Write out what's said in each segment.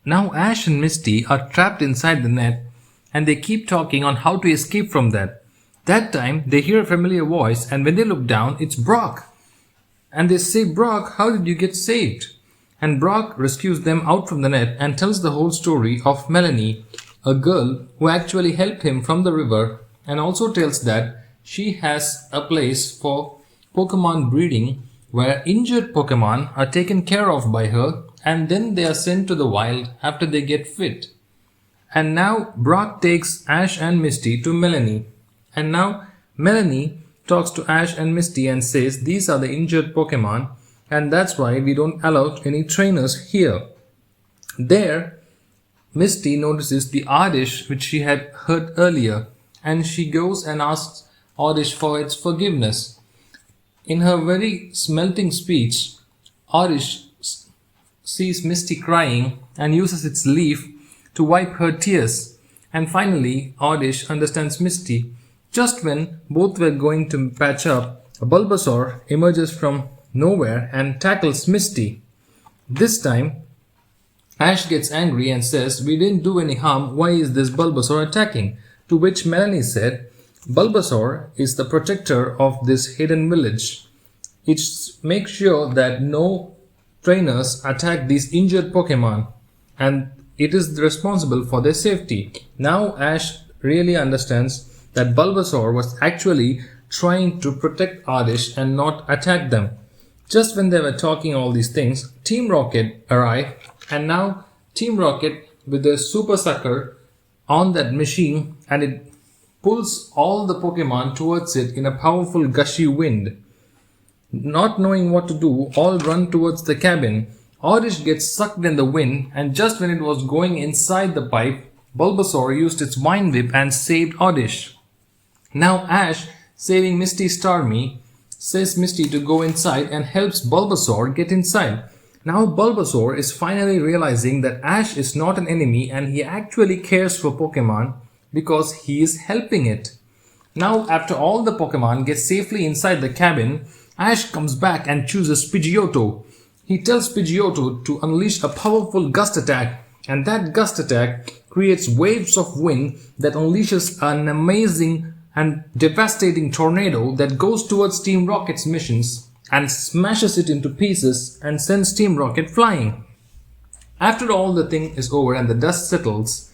Now Ash and Misty are trapped inside the net and they keep talking on how to escape from that. That time they hear a familiar voice and when they look down, it's Brock. And they say, "Brock, how did you get saved?" And Brock rescues them out from the net and tells the whole story of Melanie, a girl who actually helped him from the river, and also tells that she has a place for Pokémon breeding where injured Pokémon are taken care of by her and then they are sent to the wild after they get fit. And now Brock takes Ash and Misty to Melanie. And now Melanie talks to Ash and Misty and says these are the injured Pokémon and that's why we don't allow any trainers here. There, Misty notices the Oddish which she had heard earlier and she goes and asks Oddish for its forgiveness. In her very smelting speech, Oddish sees Misty crying and uses its leaf to wipe her tears. And finally, Oddish understands Misty. Just when both were going to patch up, a Bulbasaur emerges from nowhere and tackles Misty. This time, Ash gets angry and says, "We didn't do any harm, why is this Bulbasaur attacking?" To which Melanie said, "Bulbasaur is the protector of this hidden village. It makes sure that no trainers attack these injured Pokémon and it is responsible for their safety." Now Ash really understands that Bulbasaur was actually trying to protect Oddish and not attack them. Just when they were talking all these things, Team Rocket arrived and now Team Rocket with their super sucker on that machine and it pulls all the Pokémon towards it in a powerful gushy wind. Not knowing what to do, all run towards the cabin. Oddish gets sucked in the wind and just when it was going inside the pipe, Bulbasaur used its Vine Whip and saved Oddish. Now Ash, saving Misty's Starmie, says Misty to go inside and helps Bulbasaur get inside. Now Bulbasaur is finally realizing that Ash is not an enemy and he actually cares for Pokémon because he is helping it. Now after all the Pokémon get safely inside the cabin, Ash comes back and chooses Pidgeotto. He tells Pidgeotto to unleash a powerful gust attack and that gust attack creates waves of wind that unleashes an amazing and devastating tornado that goes towards Team Rocket's missions and smashes it into pieces and sends Team Rocket flying. After all the thing is over and the dust settles,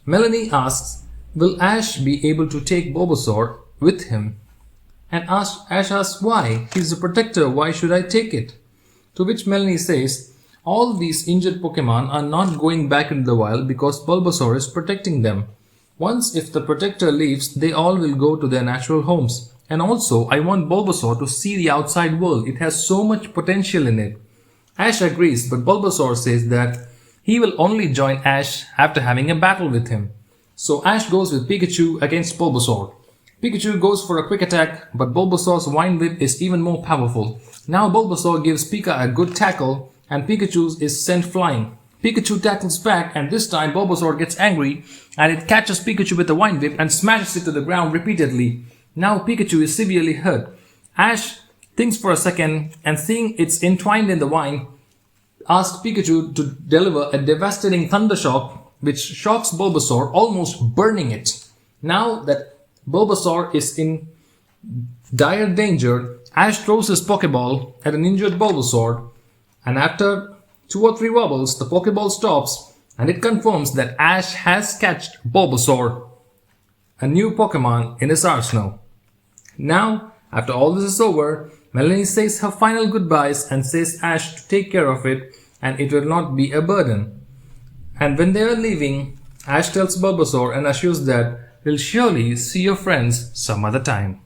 Melanie asks, will Ash be able to take Bulbasaur with him? And Ash asks why. He's a protector, why should I take it? To which Melanie says, all these injured Pokémon are not going back into the wild because Bulbasaur is protecting them. Once if the protector leaves, they all will go to their natural homes. And also, I want Bulbasaur to see the outside world. It has so much potential in it. Ash agrees, but Bulbasaur says that he will only join Ash after having a battle with him. So Ash goes with Pikachu against Bulbasaur. Pikachu goes for a quick attack, but Bulbasaur's Vine Whip is even more powerful. Now Bulbasaur gives Pika a good tackle and Pikachu is sent flying. Pikachu tackles back and this time Bulbasaur gets angry and it catches Pikachu with the Vine Whip and smashes it to the ground repeatedly. Now Pikachu is severely hurt. Ash thinks for a second and seeing it's entwined in the vine, asks Pikachu to deliver a devastating thunder shock which shocks Bulbasaur, almost burning it. Now that Bulbasaur is in dire danger, Ash throws his Pokeball at an injured Bulbasaur and after 2 or 3 wobbles, the Pokeball stops and it confirms that Ash has catched Bulbasaur, a new Pokemon in his arsenal. Now, after all this is over, Melanie says her final goodbyes and says Ash to take care of it and it will not be a burden. And when they are leaving, Ash tells Bulbasaur and assures that we'll surely see your friends some other time.